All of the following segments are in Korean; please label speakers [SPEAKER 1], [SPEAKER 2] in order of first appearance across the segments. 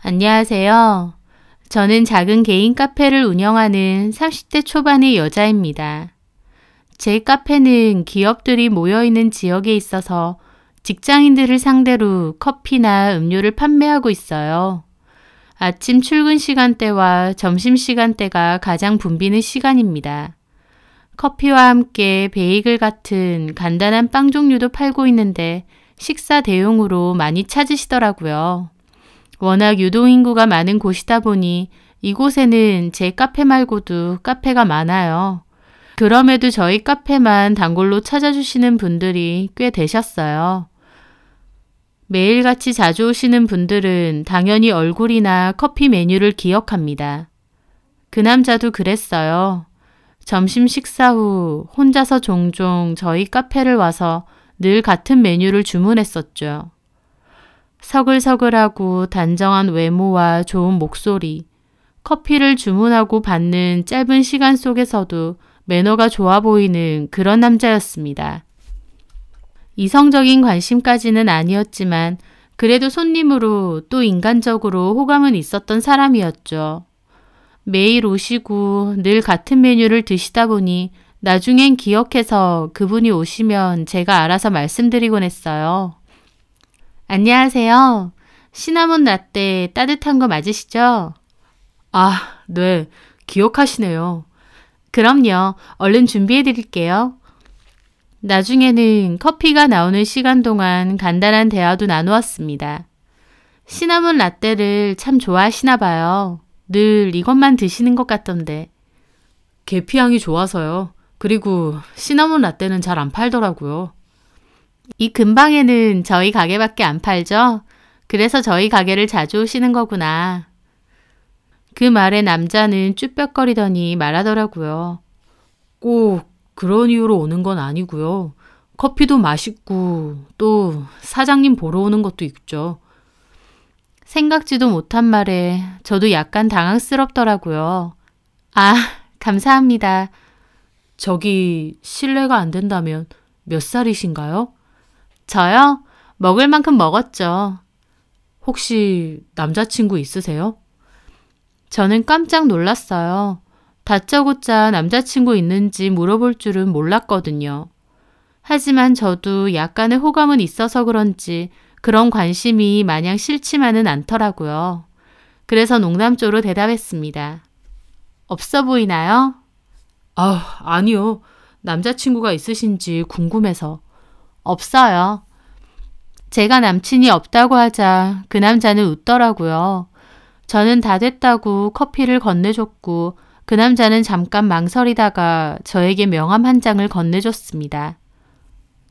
[SPEAKER 1] 안녕하세요. 저는 작은 개인 카페를 운영하는 30대 초반의 여자입니다. 제 카페는 기업들이 모여있는 지역에 있어서 직장인들을 상대로 커피나 음료를 판매하고 있어요. 아침 출근 시간대와 점심 시간대가 가장 붐비는 시간입니다. 커피와 함께 베이글 같은 간단한 빵 종류도 팔고 있는데 식사 대용으로 많이 찾으시더라고요. 워낙 유동인구가 많은 곳이다 보니 이곳에는 제 카페 말고도 카페가 많아요. 그럼에도 저희 카페만 단골로 찾아주시는 분들이 꽤 되셨어요. 매일같이 자주 오시는 분들은 당연히 얼굴이나 커피 메뉴를 기억합니다. 그 남자도 그랬어요. 점심 식사 후 혼자서 종종 저희 카페를 와서 늘 같은 메뉴를 주문했었죠. 서글서글하고 단정한 외모와 좋은 목소리, 커피를 주문하고 받는 짧은 시간 속에서도 매너가 좋아 보이는 그런 남자였습니다. 이성적인 관심까지는 아니었지만 그래도 손님으로 또 인간적으로 호감은 있었던 사람이었죠. 매일 오시고 늘 같은 메뉴를 드시다 보니 나중엔 기억해서 그분이 오시면 제가 알아서 말씀드리곤 했어요. 안녕하세요. 시나몬 라떼 따뜻한 거 맞으시죠? 아, 네. 기억하시네요. 그럼요. 얼른 준비해 드릴게요. 나중에는 커피가 나오는 시간 동안 간단한 대화도 나누었습니다. 시나몬 라떼를 참 좋아하시나 봐요. 늘 이것만 드시는 것 같던데. 계피향이 좋아서요. 그리고 시나몬 라떼는 잘 안 팔더라고요. 이 근방에는 저희 가게밖에 안 팔죠? 그래서 저희 가게를 자주 오시는 거구나. 그 말에 남자는 쭈뼛거리더니 말하더라고요. 꼭 그런 이유로 오는 건 아니고요. 커피도 맛있고 또 사장님 보러 오는 것도 있죠. 생각지도 못한 말에 저도 약간 당황스럽더라고요. 아, 감사합니다. 저기 실례가 안 된다면 몇 살이신가요? 저요? 먹을 만큼 먹었죠. 혹시 남자친구 있으세요? 저는 깜짝 놀랐어요. 다짜고짜 남자친구 있는지 물어볼 줄은 몰랐거든요. 하지만 저도 약간의 호감은 있어서 그런지 그런 관심이 마냥 싫지만은 않더라고요. 그래서 농담조로 대답했습니다. 없어 보이나요? 아니요. 남자친구가 있으신지 궁금해서. 없어요. 제가 남친이 없다고 하자 그 남자는 웃더라고요. 저는 다 됐다고 커피를 건네줬고 그 남자는 잠깐 망설이다가 저에게 명함 한 장을 건네줬습니다.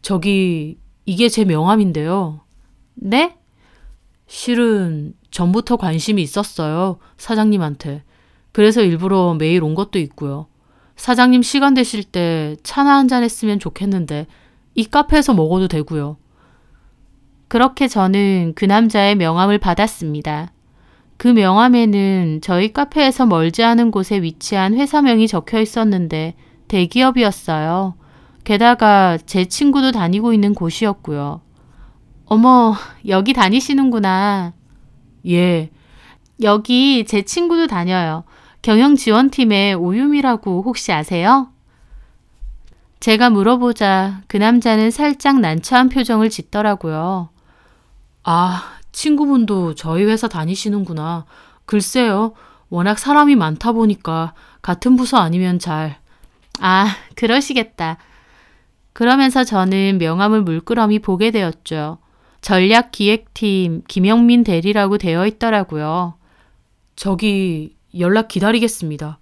[SPEAKER 1] 저기 이게 제 명함인데요. 네? 실은 전부터 관심이 있었어요. 사장님한테. 그래서 일부러 매일 온 것도 있고요. 사장님 시간 되실 때 차나 한잔 했으면 좋겠는데 이 카페에서 먹어도 되고요. 그렇게 저는 그 남자의 명함을 받았습니다. 그 명함에는 저희 카페에서 멀지 않은 곳에 위치한 회사명이 적혀 있었는데 대기업이었어요. 게다가 제 친구도 다니고 있는 곳이었고요. 어머, 여기 다니시는구나. 예. 여기 제 친구도 다녀요. 경영지원팀의 오유미라고 혹시 아세요? 제가 물어보자 그 남자는 살짝 난처한 표정을 짓더라고요. 아, 친구분도 저희 회사 다니시는구나. 글쎄요. 워낙 사람이 많다 보니까 같은 부서 아니면 잘. 아, 그러시겠다. 그러면서 저는 명함을 물끄러미 보게 되었죠. 전략기획팀 김영민 대리라고 되어 있더라고요. 저기 연락 기다리겠습니다.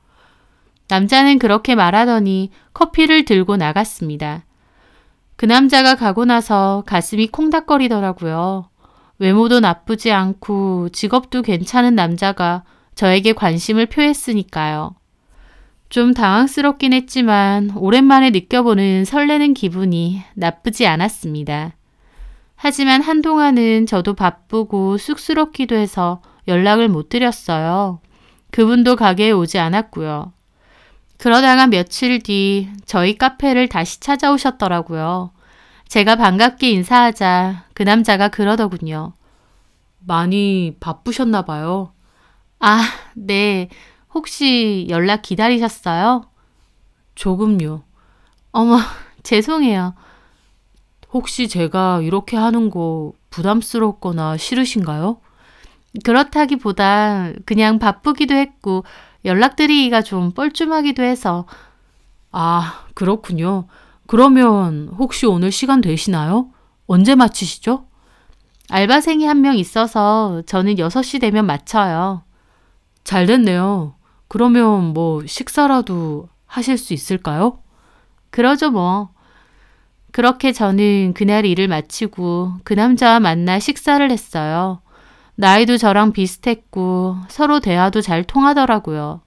[SPEAKER 1] 남자는 그렇게 말하더니 커피를 들고 나갔습니다. 그 남자가 가고 나서 가슴이 콩닥거리더라고요. 외모도 나쁘지 않고 직업도 괜찮은 남자가 저에게 관심을 표했으니까요. 좀 당황스럽긴 했지만 오랜만에 느껴보는 설레는 기분이 나쁘지 않았습니다. 하지만 한동안은 저도 바쁘고 쑥스럽기도 해서 연락을 못 드렸어요. 그분도 가게에 오지 않았고요. 그러다가 며칠 뒤 저희 카페를 다시 찾아오셨더라고요. 제가 반갑게 인사하자 그 남자가 그러더군요. 많이 바쁘셨나 봐요. 아, 네. 혹시 연락 기다리셨어요? 조금요. 어머, 죄송해요. 혹시 제가 이렇게 하는 거 부담스럽거나 싫으신가요? 그렇다기보다 그냥 바쁘기도 했고 연락드리기가 좀 뻘쭘하기도 해서. 아, 그렇군요. 그러면 혹시 오늘 시간 되시나요? 언제 마치시죠? 알바생이 한 명 있어서 저는 6시 되면 마쳐요. 잘 됐네요. 그러면 뭐 식사라도 하실 수 있을까요? 그러죠 뭐. 그렇게 저는 그날 일을 마치고 그 남자와 만나 식사를 했어요. 나이도 저랑 비슷했고 서로 대화도 잘 통하더라고요.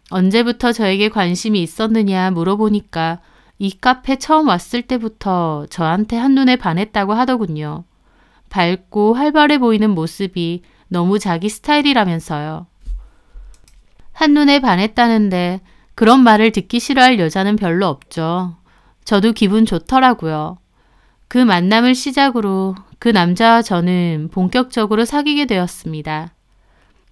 [SPEAKER 1] 언제부터 저에게 관심이 있었느냐 물어보니까 이 카페 처음 왔을 때부터 저한테 한눈에 반했다고 하더군요. 밝고 활발해 보이는 모습이 너무 자기 스타일이라면서요. 한눈에 반했다는데 그런 말을 듣기 싫어할 여자는 별로 없죠. 저도 기분 좋더라고요. 그 만남을 시작으로 그 남자와 저는 본격적으로 사귀게 되었습니다.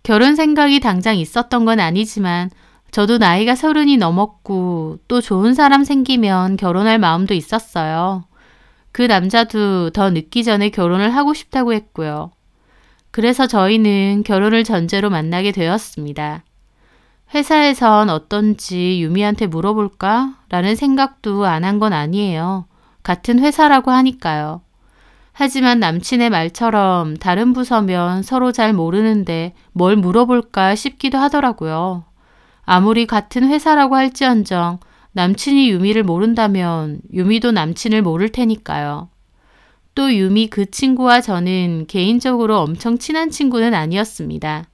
[SPEAKER 1] 결혼 생각이 당장 있었던 건 아니지만 저도 나이가 30이 넘었고 또 좋은 사람 생기면 결혼할 마음도 있었어요. 그 남자도 더 늦기 전에 결혼을 하고 싶다고 했고요. 그래서 저희는 결혼을 전제로 만나게 되었습니다. 회사에선 어떤지 유미한테 물어볼까? 라는 생각도 안 한 건 아니에요. 같은 회사라고 하니까요. 하지만 남친의 말처럼 다른 부서면 서로 잘 모르는데 뭘 물어볼까 싶기도 하더라고요. 아무리 같은 회사라고 할지언정 남친이 유미를 모른다면 유미도 남친을 모를 테니까요. 또 유미 그 친구와 저는 개인적으로 엄청 친한 친구는 아니었습니다.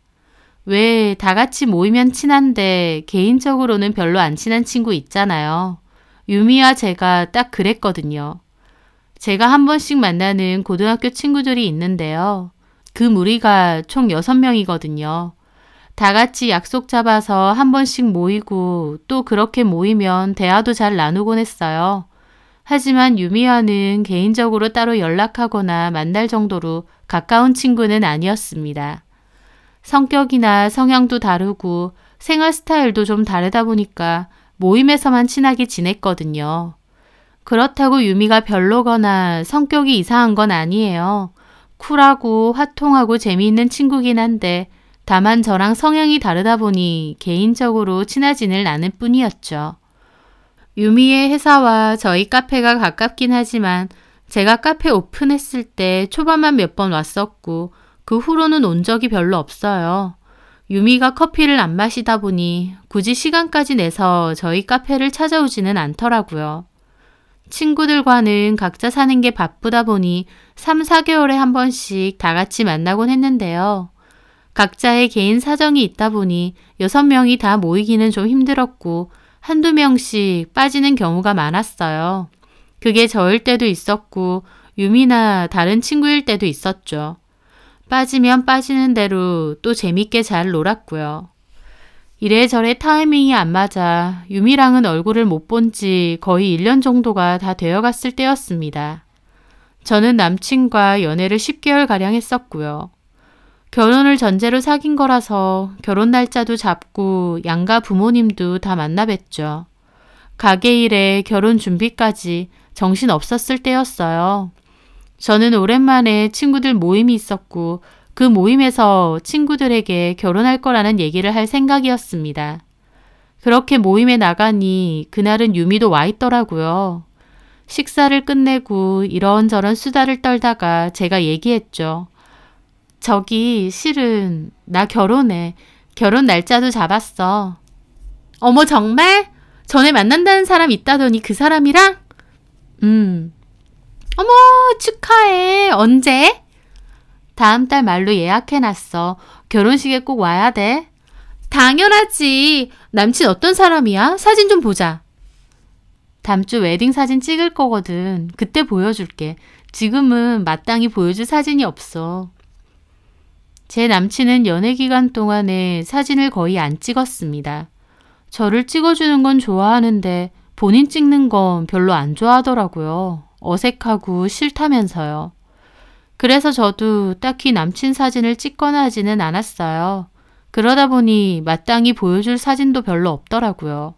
[SPEAKER 1] 왜 다 같이 모이면 친한데 개인적으로는 별로 안 친한 친구 있잖아요. 유미와 제가 딱 그랬거든요. 제가 한 번씩 만나는 고등학교 친구들이 있는데요. 그 무리가 총 6명이거든요. 다 같이 약속 잡아서 한 번씩 모이고 또 그렇게 모이면 대화도 잘 나누곤 했어요. 하지만 유미와는 개인적으로 따로 연락하거나 만날 정도로 가까운 친구는 아니었습니다. 성격이나 성향도 다르고 생활 스타일도 좀 다르다 보니까 모임에서만 친하게 지냈거든요. 그렇다고 유미가 별로거나 성격이 이상한 건 아니에요. 쿨하고 화통하고 재미있는 친구긴 한데 다만 저랑 성향이 다르다 보니 개인적으로 친하지는 않을 뿐이었죠. 유미의 회사와 저희 카페가 가깝긴 하지만 제가 카페 오픈했을 때 초반만 몇 번 왔었고 그 후로는 온 적이 별로 없어요. 유미가 커피를 안 마시다 보니 굳이 시간까지 내서 저희 카페를 찾아오지는 않더라고요. 친구들과는 각자 사는 게 바쁘다 보니 3, 4개월에 한 번씩 다 같이 만나곤 했는데요. 각자의 개인 사정이 있다 보니 6명이 다 모이기는 좀 힘들었고 한두 명씩 빠지는 경우가 많았어요. 그게 저일 때도 있었고 유미나 다른 친구일 때도 있었죠. 빠지면 빠지는 대로 또 재밌게 잘 놀았고요. 이래저래 타이밍이 안 맞아 유미랑은 얼굴을 못 본 지 거의 1년 정도가 다 되어갔을 때였습니다. 저는 남친과 연애를 10개월가량 했었고요. 결혼을 전제로 사귄 거라서 결혼 날짜도 잡고 양가 부모님도 다 만나 뵀죠. 가게 일에 결혼 준비까지 정신 없었을 때였어요. 저는 오랜만에 친구들 모임이 있었고 그 모임에서 친구들에게 결혼할 거라는 얘기를 할 생각이었습니다. 그렇게 모임에 나가니 그날은 유미도 와 있더라고요. 식사를 끝내고 이런저런 수다를 떨다가 제가 얘기했죠. 저기 실은 나 결혼해. 결혼 날짜도 잡았어. 어머 정말? 전에 만난다는 사람 있다더니 그 사람이랑? 어머 축하해. 언제? 다음 달 말로 예약해놨어. 결혼식에 꼭 와야 돼. 당연하지. 남친 어떤 사람이야? 사진 좀 보자. 다음 주 웨딩 사진 찍을 거거든. 그때 보여줄게. 지금은 마땅히 보여줄 사진이 없어. 제 남친은 연애 기간 동안에 사진을 거의 안 찍었습니다. 저를 찍어주는 건 좋아하는데 본인 찍는 건 별로 안 좋아하더라고요. 어색하고 싫다면서요. 그래서 저도 딱히 남친 사진을 찍거나 하지는 않았어요. 그러다 보니 마땅히 보여줄 사진도 별로 없더라고요.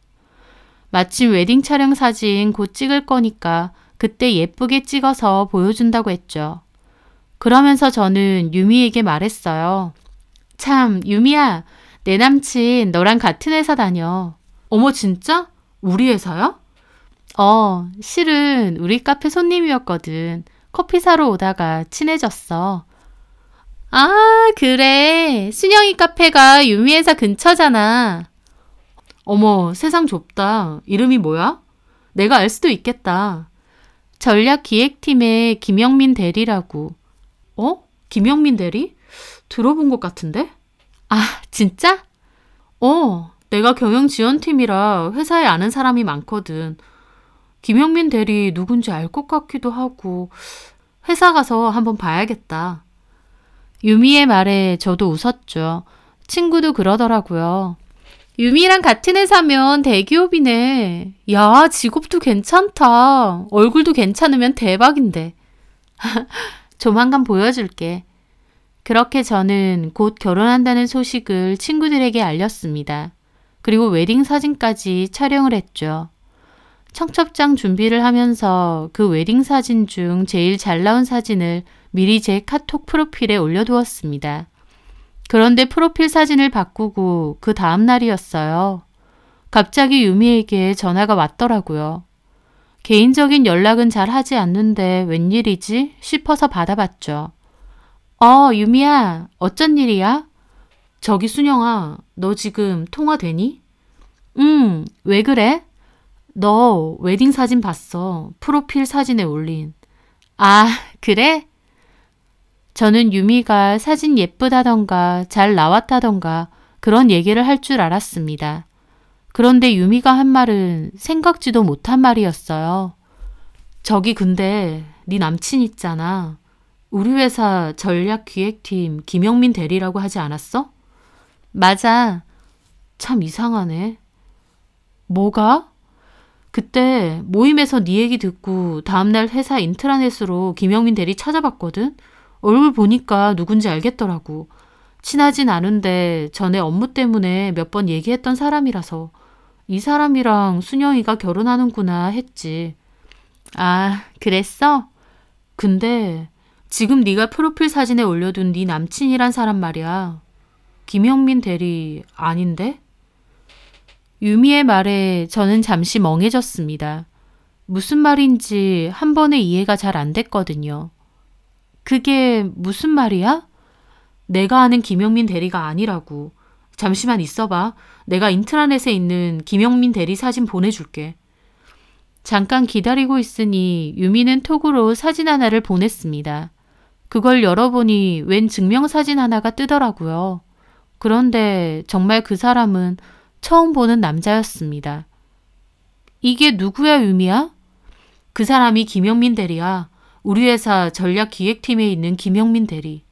[SPEAKER 1] 마침 웨딩 촬영 사진 곧 찍을 거니까 그때 예쁘게 찍어서 보여준다고 했죠. 그러면서 저는 유미에게 말했어요. 참, 유미야, 내 남친 너랑 같은 회사 다녀. 어머, 진짜? 우리 회사야? 실은 우리 카페 손님이었거든. 커피 사러 오다가 친해졌어. 아, 그래. 순영이 카페가 유미 회사 근처잖아. 어머, 세상 좁다. 이름이 뭐야? 내가 알 수도 있겠다. 전략기획팀의 김영민 대리라고. 김영민 대리? 들어본 것 같은데? 아, 진짜? 내가 경영지원팀이라 회사에 아는 사람이 많거든. 김영민 대리 누군지 알 것 같기도 하고 회사 가서 한번 봐야겠다. 유미의 말에 저도 웃었죠. 친구도 그러더라고요. 유미랑 같은 회사면 대기업이네. 야, 직업도 괜찮다. 얼굴도 괜찮으면 대박인데. 조만간 보여줄게. 그렇게 저는 곧 결혼한다는 소식을 친구들에게 알렸습니다. 그리고 웨딩 사진까지 촬영을 했죠. 청첩장 준비를 하면서 그 웨딩 사진 중 제일 잘 나온 사진을 미리 제 카톡 프로필에 올려두었습니다. 그런데 프로필 사진을 바꾸고 그 다음 날이었어요. 갑자기 유미에게 전화가 왔더라고요. 개인적인 연락은 잘 하지 않는데 웬일이지 싶어서 받아봤죠. 유미야, 어쩐 일이야? 저기 순영아, 너 지금 통화되니? 왜 그래? 너 웨딩 사진 봤어. 프로필 사진에 올린. 아, 그래? 저는 유미가 사진 예쁘다던가 잘 나왔다던가 그런 얘기를 할 줄 알았습니다. 그런데 유미가 한 말은 생각지도 못한 말이었어요. 저기 근데 네 남친 있잖아. 우리 회사 전략기획팀 김영민 대리라고 하지 않았어? 맞아. 참 이상하네. 뭐가? 그때 모임에서 네 얘기 듣고 다음날 회사 인트라넷으로 김영민 대리 찾아봤거든? 얼굴 보니까 누군지 알겠더라고. 친하진 않은데 전에 업무 때문에 몇 번 얘기했던 사람이라서 이 사람이랑 순영이가 결혼하는구나 했지. 아, 그랬어? 근데 지금 네가 프로필 사진에 올려둔 네 남친이란 사람 말이야. 김영민 대리 아닌데? 유미의 말에 저는 잠시 멍해졌습니다. 무슨 말인지 한 번에 이해가 잘 안 됐거든요. 그게 무슨 말이야? 내가 아는 김영민 대리가 아니라고. 잠시만 있어봐. 내가 인트라넷에 있는 김영민 대리 사진 보내줄게. 잠깐 기다리고 있으니 유미는 톡으로 사진 하나를 보냈습니다. 그걸 열어보니 웬 증명사진 하나가 뜨더라고요. 그런데 정말 그 사람은 처음 보는 남자였습니다. 이게 누구야, 유미야? 그 사람이 김영민 대리야. 우리 회사 전략기획팀에 있는 김영민 대리.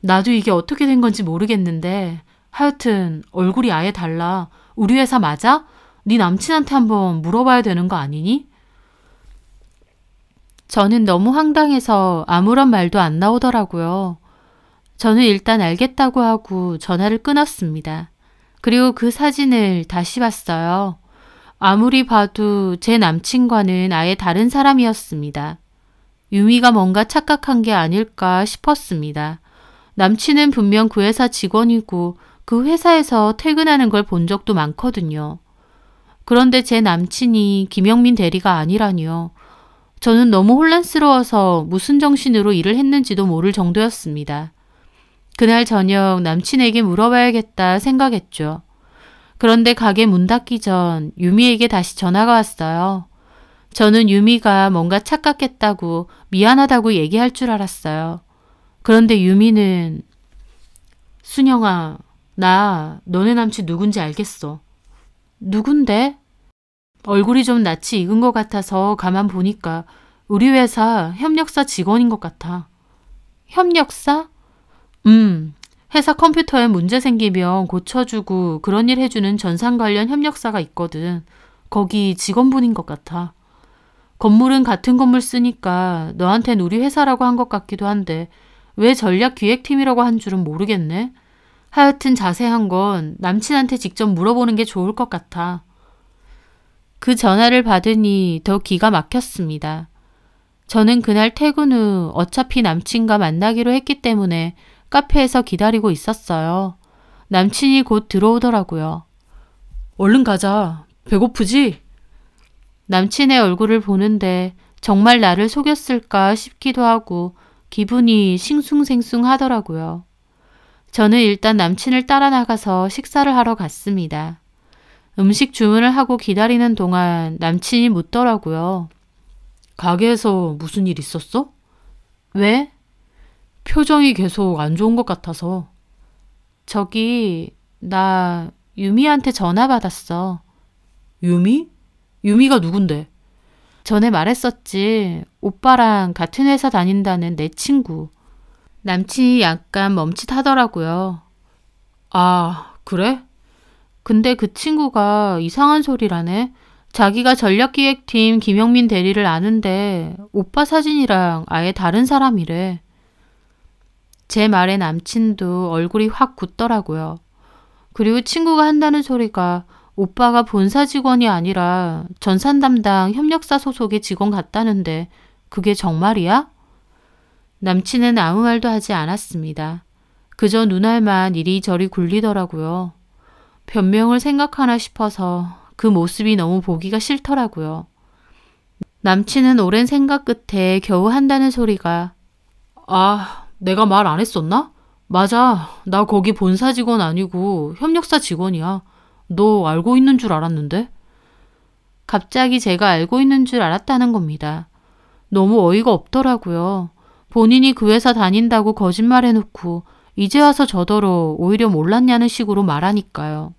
[SPEAKER 1] 나도 이게 어떻게 된 건지 모르겠는데 하여튼 얼굴이 아예 달라. 우리 회사 맞아? 네 남친한테 한번 물어봐야 되는 거 아니니? 저는 너무 황당해서 아무런 말도 안 나오더라고요. 저는 일단 알겠다고 하고 전화를 끊었습니다. 그리고 그 사진을 다시 봤어요. 아무리 봐도 제 남친과는 아예 다른 사람이었습니다. 유미가 뭔가 착각한 게 아닐까 싶었습니다. 남친은 분명 그 회사 직원이고 그 회사에서 퇴근하는 걸 본 적도 많거든요. 그런데 제 남친이 김영민 대리가 아니라니요. 저는 너무 혼란스러워서 무슨 정신으로 일을 했는지도 모를 정도였습니다. 그날 저녁 남친에게 물어봐야겠다 생각했죠. 그런데 가게 문 닫기 전 유미에게 다시 전화가 왔어요. 저는 유미가 뭔가 착각했다고 미안하다고 얘기할 줄 알았어요. 그런데 유미는 순영아, 나 너네 남친 누군지 알겠어. 누군데? 얼굴이 좀 낯이 익은 것 같아서 가만 보니까 우리 회사 협력사 직원인 것 같아. 협력사? 회사 컴퓨터에 문제 생기면 고쳐주고 그런 일 해주는 전산 관련 협력사가 있거든. 거기 직원분인 것 같아. 건물은 같은 건물 쓰니까 너한텐 우리 회사라고 한 것 같기도 한데 왜 전략기획팀이라고 한 줄은 모르겠네. 하여튼 자세한 건 남친한테 직접 물어보는 게 좋을 것 같아. 그 전화를 받으니 더 기가 막혔습니다. 저는 그날 퇴근 후 어차피 남친과 만나기로 했기 때문에 카페에서 기다리고 있었어요. 남친이 곧 들어오더라고요. 얼른 가자. 배고프지? 남친의 얼굴을 보는데 정말 나를 속였을까 싶기도 하고 기분이 싱숭생숭하더라고요. 저는 일단 남친을 따라 나가서 식사를 하러 갔습니다. 음식 주문을 하고 기다리는 동안 남친이 묻더라고요. 가게에서 무슨 일 있었어? 왜? 표정이 계속 안 좋은 것 같아서. 저기, 나 유미한테 전화 받았어. 유미? 유미가 누군데? 전에 말했었지. 오빠랑 같은 회사 다닌다는 내 친구. 남친이 약간 멈칫하더라고요. 아, 그래? 근데 그 친구가 이상한 소리라네. 자기가 전략기획팀 김영민 대리를 아는데 오빠 사진이랑 아예 다른 사람이래. 제 말에 남친도 얼굴이 확 굳더라고요. 그리고 친구가 한다는 소리가 오빠가 본사 직원이 아니라 전산 담당 협력사 소속의 직원 같다는데 그게 정말이야? 남친은 아무 말도 하지 않았습니다. 그저 눈알만 이리저리 굴리더라고요. 변명을 생각하나 싶어서 그 모습이 너무 보기가 싫더라고요. 남친은 오랜 생각 끝에 겨우 한다는 소리가 아, 내가 말 안 했었나? 맞아. 나 거기 본사 직원 아니고 협력사 직원이야. 너 알고 있는 줄 알았는데? 갑자기 제가 알고 있는 줄 알았다는 겁니다. 너무 어이가 없더라고요. 본인이 그 회사 다닌다고 거짓말해놓고 이제 와서 저더러 오히려 몰랐냐는 식으로 말하니까요.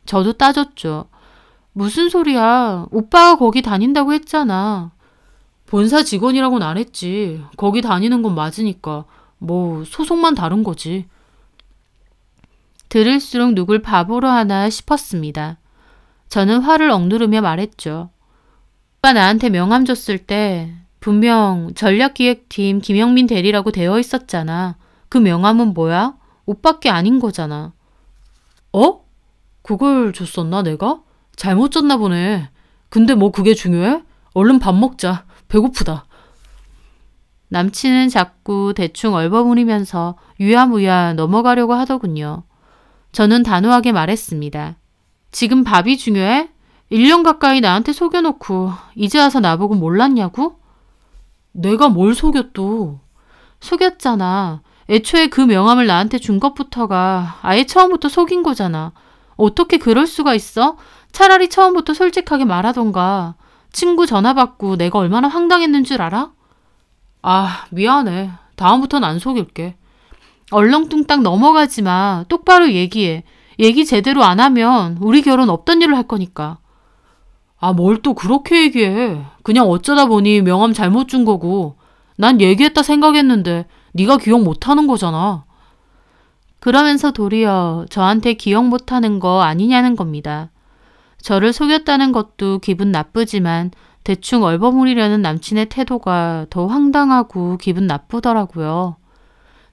[SPEAKER 1] 저도 따졌죠. 무슨 소리야. 오빠가 거기 다닌다고 했잖아. 본사 직원이라고는 안 했지. 거기 다니는 건 맞으니까. 뭐 소속만 다른 거지. 들을수록 누굴 바보로 하나 싶었습니다. 저는 화를 억누르며 말했죠. 오빠 나한테 명함 줬을 때 분명 전략기획팀 김영민 대리라고 되어 있었잖아. 그 명함은 뭐야? 오빠께 아닌 거잖아. 어? 그걸 줬었나 내가? 잘못 줬나 보네. 근데 뭐 그게 중요해? 얼른 밥 먹자. 배고프다. 남친은 자꾸 대충 얼버무리면서 유야무야 넘어가려고 하더군요. 저는 단호하게 말했습니다. 지금 밥이 중요해? 1년 가까이 나한테 속여놓고 이제 와서 나보고 몰랐냐고? 내가 뭘 속였또? 속였잖아. 애초에 그 명함을 나한테 준 것부터가 아예 처음부터 속인 거잖아. 어떻게 그럴 수가 있어? 차라리 처음부터 솔직하게 말하던가. 친구 전화 받고 내가 얼마나 황당했는 줄 알아? 아, 미안해. 다음부턴 안 속일게. 얼렁뚱땅 넘어가지 마. 똑바로 얘기해. 얘기 제대로 안 하면 우리 결혼 없던 일을 할 거니까. 아, 뭘 또 그렇게 얘기해. 그냥 어쩌다 보니 명함 잘못 준 거고. 난 얘기했다 생각했는데 네가 기억 못하는 거잖아. 그러면서 도리어 저한테 기억 못하는 거 아니냐는 겁니다. 저를 속였다는 것도 기분 나쁘지만 대충 얼버무리려는 남친의 태도가 더 황당하고 기분 나쁘더라고요.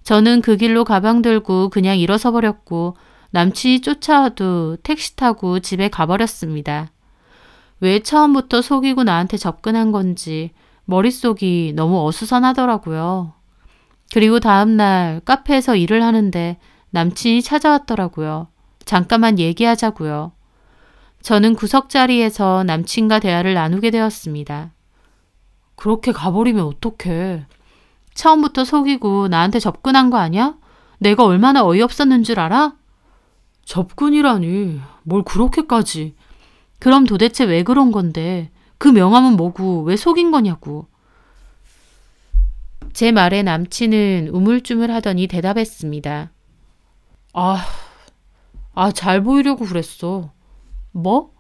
[SPEAKER 1] 저는 그 길로 가방 들고 그냥 일어서 버렸고 남친이 쫓아와도 택시 타고 집에 가버렸습니다. 왜 처음부터 속이고 나한테 접근한 건지 머릿속이 너무 어수선하더라고요. 그리고 다음날 카페에서 일을 하는데 남친이 찾아왔더라고요. 잠깐만 얘기하자고요. 저는 구석자리에서 남친과 대화를 나누게 되었습니다. 그렇게 가버리면 어떡해. 처음부터 속이고 나한테 접근한 거 아니야? 내가 얼마나 어이없었는 줄 알아? 접근이라니. 뭘 그렇게까지. 그럼 도대체 왜 그런 건데? 그 명함은 뭐고 왜 속인 거냐고. 제 말에 남친은 우물쭈물하더니 대답했습니다. 잘 보이려고 그랬어. 뭐?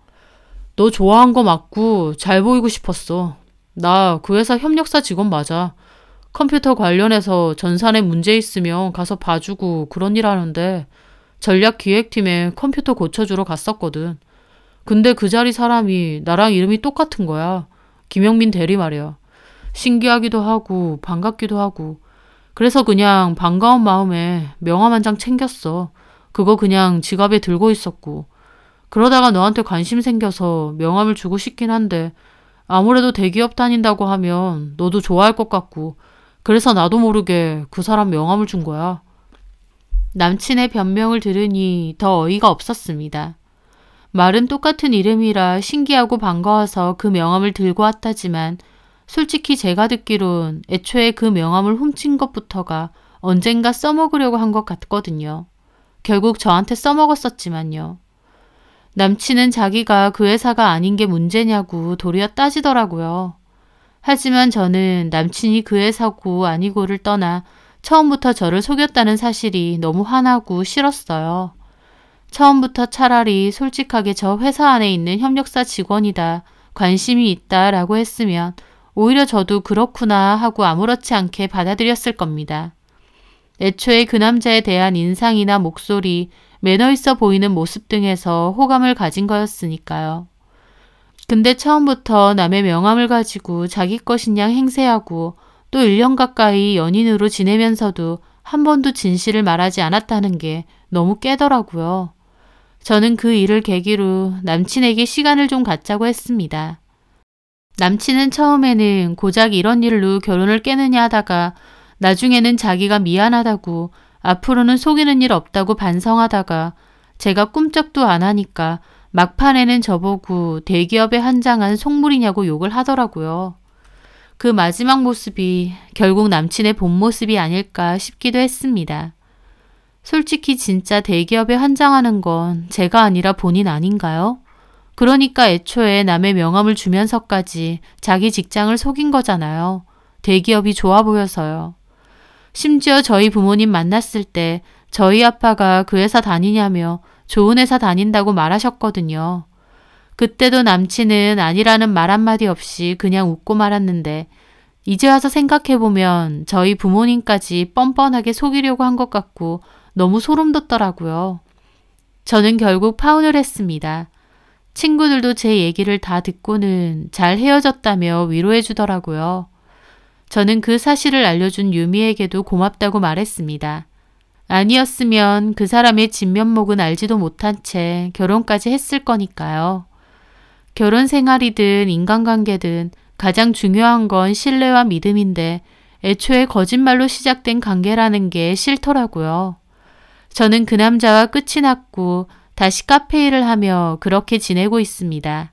[SPEAKER 1] 너 좋아한 거 맞고 잘 보이고 싶었어. 나 그 회사 협력사 직원 맞아. 컴퓨터 관련해서 전산에 문제 있으면 가서 봐주고 그런 일 하는데 전략기획팀에 컴퓨터 고쳐주러 갔었거든. 근데 그 자리 사람이 나랑 이름이 똑같은 거야. 김영민 대리 말이야. 신기하기도 하고 반갑기도 하고 그래서 그냥 반가운 마음에 명함 한 장 챙겼어. 그거 그냥 지갑에 들고 있었고 그러다가 너한테 관심 생겨서 명함을 주고 싶긴 한데 아무래도 대기업 다닌다고 하면 너도 좋아할 것 같고 그래서 나도 모르게 그 사람 명함을 준 거야. 남친의 변명을 들으니 더 어이가 없었습니다. 말은 똑같은 이름이라 신기하고 반가워서 그 명함을 들고 왔다지만 솔직히 제가 듣기론 애초에 그 명함을 훔친 것부터가 언젠가 써먹으려고 한 것 같거든요. 결국 저한테 써먹었었지만요. 남친은 자기가 그 회사가 아닌 게 문제냐고 도리어 따지더라고요. 하지만 저는 남친이 그 회사고 아니고를 떠나 처음부터 저를 속였다는 사실이 너무 화나고 싫었어요. 처음부터 차라리 솔직하게 저 회사 안에 있는 협력사 직원이다, 관심이 있다라고 했으면 오히려 저도 그렇구나 하고 아무렇지 않게 받아들였을 겁니다. 애초에 그 남자에 대한 인상이나 목소리, 매너 있어 보이는 모습 등에서 호감을 가진 거였으니까요. 근데 처음부터 남의 명함을 가지고 자기 것인 양 행세하고 또 1년 가까이 연인으로 지내면서도 한 번도 진실을 말하지 않았다는 게 너무 깨더라고요. 저는 그 일을 계기로 남친에게 시간을 좀 갖자고 했습니다. 남친은 처음에는 고작 이런 일로 결혼을 깨느냐 하다가 나중에는 자기가 미안하다고 앞으로는 속이는 일 없다고 반성하다가 제가 꿈쩍도 안 하니까 막판에는 저보고 대기업에 한장한 속물이냐고 욕을 하더라고요. 그 마지막 모습이 결국 남친의 본 모습이 아닐까 싶기도 했습니다. 솔직히 진짜 대기업에 환장하는 건 제가 아니라 본인 아닌가요? 그러니까 애초에 남의 명함을 주면서까지 자기 직장을 속인 거잖아요. 대기업이 좋아 보여서요. 심지어 저희 부모님 만났을 때 저희 아빠가 그 회사 다니냐며 좋은 회사 다닌다고 말하셨거든요. 그때도 남친은 아니라는 말 한마디 없이 그냥 웃고 말았는데 이제 와서 생각해보면 저희 부모님까지 뻔뻔하게 속이려고 한 것 같고 너무 소름 돋더라고요. 저는 결국 파혼을 했습니다. 친구들도 제 얘기를 다 듣고는 잘 헤어졌다며 위로해 주더라고요. 저는 그 사실을 알려준 유미에게도 고맙다고 말했습니다. 아니었으면 그 사람의 진면목은 알지도 못한 채 결혼까지 했을 거니까요. 결혼 생활이든 인간관계든 가장 중요한 건 신뢰와 믿음인데 애초에 거짓말로 시작된 관계라는 게 싫더라고요. 저는 그 남자와 끝이 났고 다시 카페 일을 하며 그렇게 지내고 있습니다.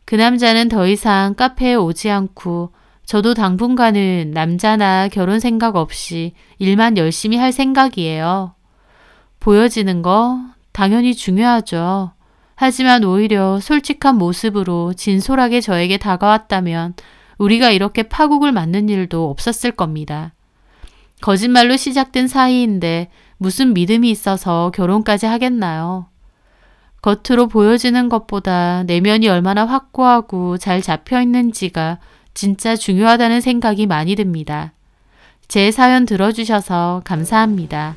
[SPEAKER 1] 그 남자는 더 이상 카페에 오지 않고 저도 당분간은 남자나 결혼 생각 없이 일만 열심히 할 생각이에요. 보여지는 거 당연히 중요하죠. 하지만 오히려 솔직한 모습으로 진솔하게 저에게 다가왔다면 우리가 이렇게 파국을 맞는 일도 없었을 겁니다. 거짓말로 시작된 사이인데 무슨 믿음이 있어서 결혼까지 하겠나요? 겉으로 보여지는 것보다 내면이 얼마나 확고하고 잘 잡혀 있는지가 진짜 중요하다는 생각이 많이 듭니다. 제 사연 들어주셔서 감사합니다.